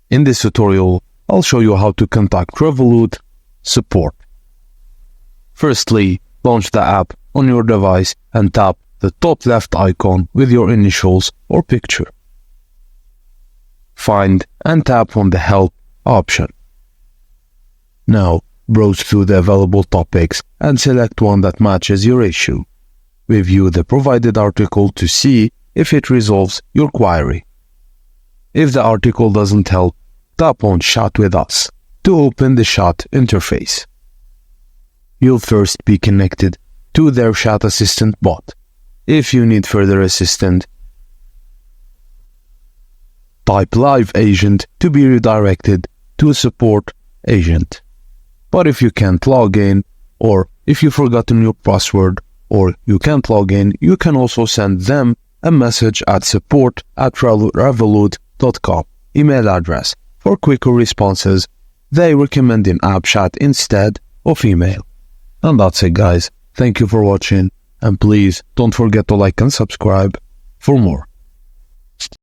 In this tutorial, I'll show you how to contact Revolut support. Firstly, launch the app on your device and tap the top left icon with your initials or picture. Find and tap on the Help option. Now, browse through the available topics and select one that matches your issue. Review the provided article to see if it resolves your query. If the article doesn't help, tap on Chat with Us to open the chat interface. You'll first be connected to their chat assistant bot. If you need further assistance, type Live Agent to be redirected to a support agent. But if you can't log in, or if you've forgotten your password, or you can't log in, you can also send them a message at support@revolut.com email address. For quicker responses, they recommend in-app chat instead of email. And that's it, guys. Thank you for watching, and please don't forget to like and subscribe for more.